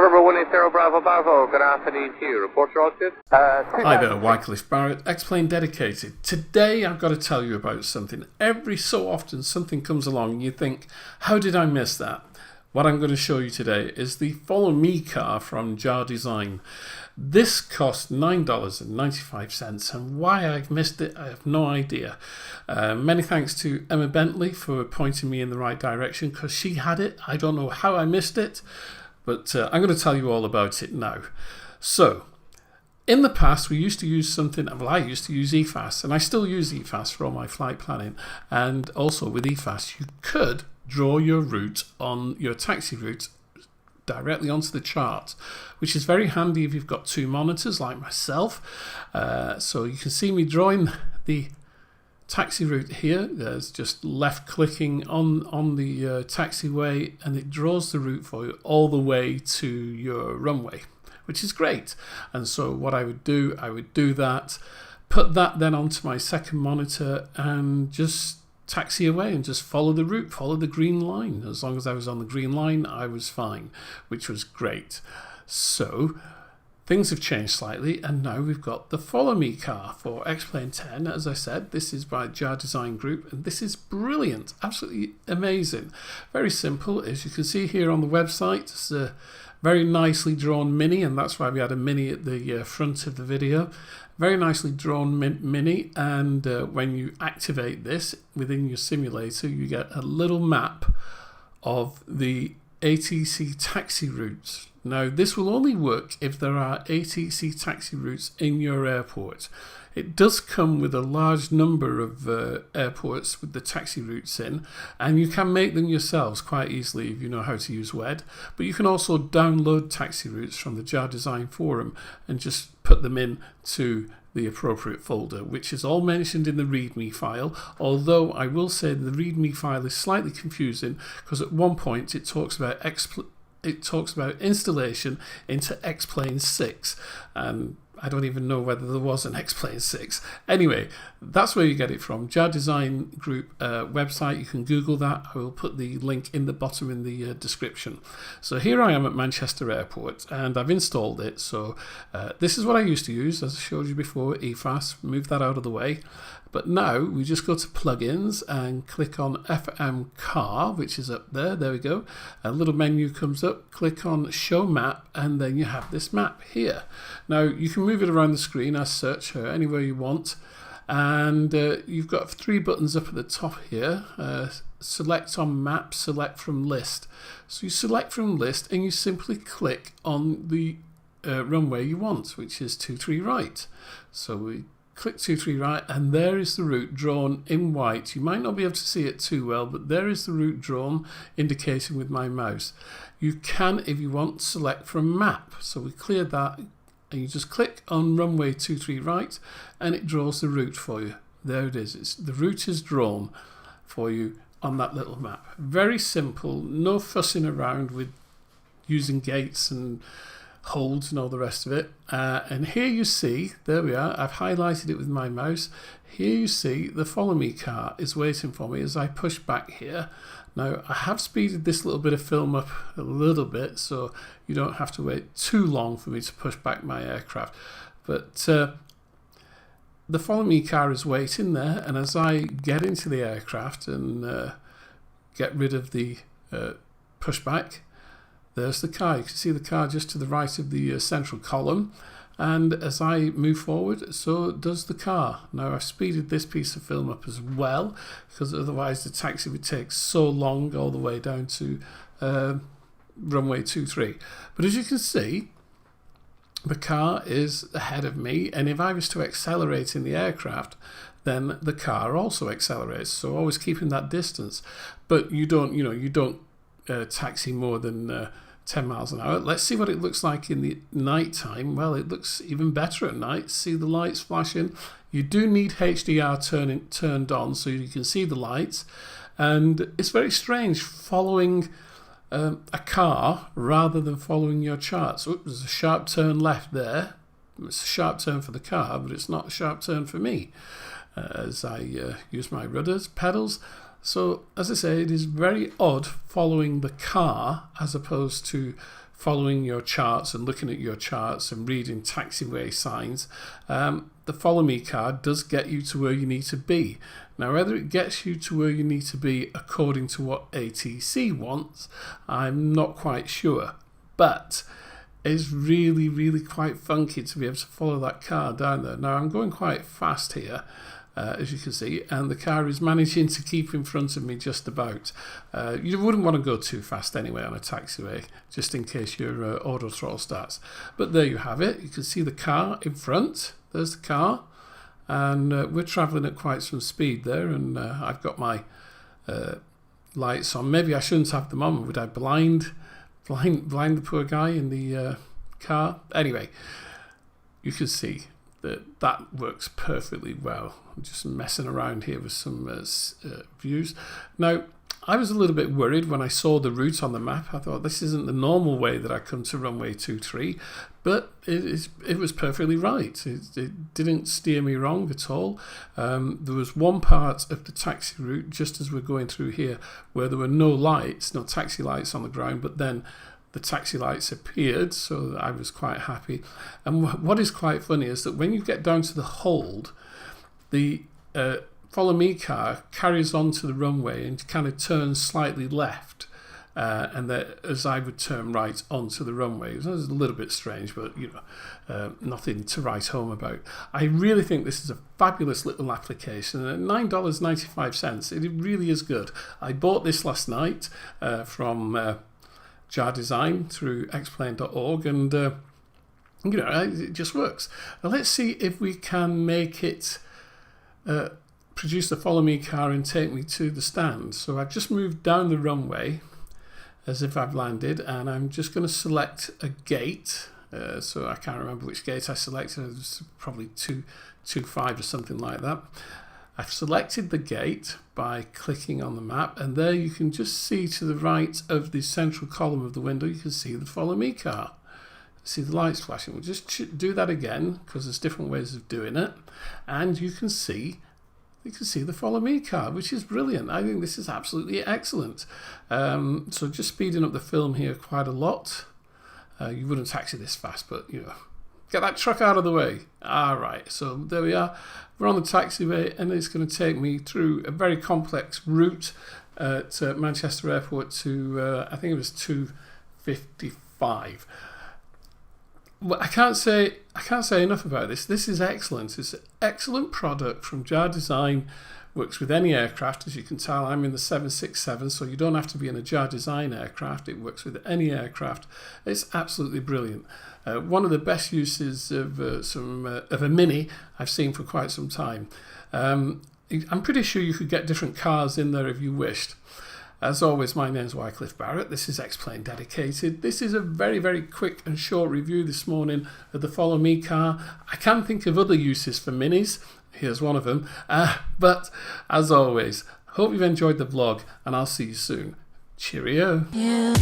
November 180 Bravo Bravo, good afternoon to you. Report your altitude. Hi there, Wycliffe Barrett, Xplane Dedicated. Today I've got to tell you about something. Every so often something comes along and you think, how did I miss that? What I'm going to show you today is the FollowMe Car from Jar Design. This cost $9.95, and why I've missed it, I have no idea. Many thanks to Emma Bentley for pointing me in the right direction, because she had it. I don't know how I missed it, but I'm going to tell you all about it now. So, in the past, we used to use something, well, I used to use eFast, and I still use eFast for all my flight planning. And also with eFast, you could draw your route on your taxi route directly onto the chart, which is very handy if you've got two monitors like myself. So you can see me drawing the taxi route here. There's just left clicking on the taxiway, and it draws the route for you all the way to your runway, which is great. And so what I would do that, put that then onto my second monitor, and just taxi away and just follow the route, follow the green line. As long as I was on the green line, I was fine, which was great. So things have changed slightly, and now we've got the FollowMe Car for Xplane 10. As I said, this is by Jar Design Group, and this is brilliant, absolutely amazing. Very simple, as you can see here on the website. It's a very nicely drawn mini, and that's why we had a mini at the front of the video. Very nicely drawn mini, and when you activate this within your simulator, you get a little map of the ATC Taxi Routes. Now, this will only work if there are ATC Taxi Routes in your airport. It does come with a large number of airports with the taxi routes in, and you can make them yourselves quite easily if you know how to use WED. But you can also download taxi routes from the Jar Design forum and just put them in to the appropriate folder, which is all mentioned in the README file. Although I will say the README file is slightly confusing, because at one point it talks about installation into Xplane 6, and I don't even know whether there was an Xplane 6. Anyway, that's where you get it from. Jar Design Group website. You can Google that. I will put the link in the bottom in the description. So here I am at Manchester Airport, and I've installed it. So this is what I used to use, as I showed you before, eFast. Move that out of the way. But now we just go to plugins and click on FM Car, which is up there. There we go. A little menu comes up. Click on Show Map, and then you have this map here. Now you can move it around the screen as such, anywhere you want. And you've got three buttons up at the top here. Select on Map, select from List. So you select from List, and you simply click on the runway you want, which is 23 right. So we click 23 right, and there is the route drawn in white. You might not be able to see it too well, but there is the route drawn, indicating with my mouse. You can, if you want, select from Map. So we cleared that, and you just click on runway 23 right, and it draws the route for you. There it is. The route is drawn for you on that little map. Very simple, no fussing around with using gates and holds and all the rest of it. And here you see, there we are, I've highlighted it with my mouse. Here you see the FollowMe Car is waiting for me as I push back here. Now I have speeded this little bit of film up a little bit, so you don't have to wait too long for me to push back my aircraft. But the FollowMe Car is waiting there, and as I get into the aircraft and get rid of the pushback, there's the car. You can see the car just to the right of the central column, and as I move forward, so does the car. Now I've speeded this piece of film up as well, because otherwise the taxi would take so long all the way down to runway 23. But as you can see, the car is ahead of me, and if I was to accelerate in the aircraft, then the car also accelerates. So always keeping that distance, but you don't taxi more than 10 miles an hour. Let's see what it looks like in the night time. Well, it looks even better at night. See the lights flashing. You do need HDR turned on so you can see the lights, and it's very strange following a car rather than following your charts. Oops, there's a sharp turn left there. It's a sharp turn for the car, but it's not a sharp turn for me as I use my rudders, pedals. So, as I say, it is very odd following the car as opposed to following your charts and looking at your charts and reading taxiway signs, the Follow Me Car does get you to where you need to be. Now, whether it gets you to where you need to be according to what ATC wants, I'm not quite sure. But it's really, really quite funky to be able to follow that car down there. Now, I'm going quite fast here, as you can see, and the car is managing to keep in front of me just about. You wouldn't want to go too fast anyway on a taxiway, just in case your auto throttle starts. But there you have it. You can see the car in front. There's the car. And we're travelling at quite some speed there, and I've got my lights on. Maybe I shouldn't have them on. Would I blind the poor guy in the car? Anyway, you can see that works perfectly well. I'm just messing around here with some views. Now, I was a little bit worried when I saw the route on the map. I thought this isn't the normal way that I come to runway 23, but it was perfectly right. It didn't steer me wrong at all. There was one part of the taxi route, just as we're going through here, where there were no lights, no taxi lights on the ground, but then the taxi lights appeared, so I was quite happy. And what is quite funny is that when you get down to the hold, the Follow Me Car carries on to the runway and kind of turns slightly left, and as I would turn right onto the runway. It was a little bit strange, but nothing to write home about. I really think this is a fabulous little application, and at $9.95, it really is good. I bought this last night from Jar Design through Xplane.org, and it just works. Now let's see if we can make it produce the Follow Me Car and take me to the stand. So I've just moved down the runway as if I've landed, and I'm just going to select a gate. So I can't remember which gate I selected. It was probably 225 or something like that. I've selected the gate by clicking on the map, and there you can just see to the right of the central column of the window, you can see the Follow Me Car. See the lights flashing. We'll just do that again, because there's different ways of doing it, and you can see the Follow Me Car, which is brilliant. I think this is absolutely excellent. So just speeding up the film here quite a lot. You wouldn't taxi this fast, but get that truck out of the way. All right, so there we are. We're on the taxiway, and it's going to take me through a very complex route at Manchester Airport to, I think it was 255. Well, I can't say enough about this. This is excellent. It's an excellent product from Jar Design. Works with any aircraft, as you can tell. I'm in the 767, so you don't have to be in a Jar Design aircraft. It works with any aircraft. It's absolutely brilliant. One of the best uses of a Mini I've seen for quite some time. I'm pretty sure you could get different cars in there if you wished. As always, my name's Wycliffe Barrett. This is Xplane Dedicated. This is a very, very quick and short review this morning of the Follow Me Car. I can think of other uses for Minis. Here's one of them. But as always, hope you've enjoyed the vlog, and I'll see you soon. Cheerio. Yeah.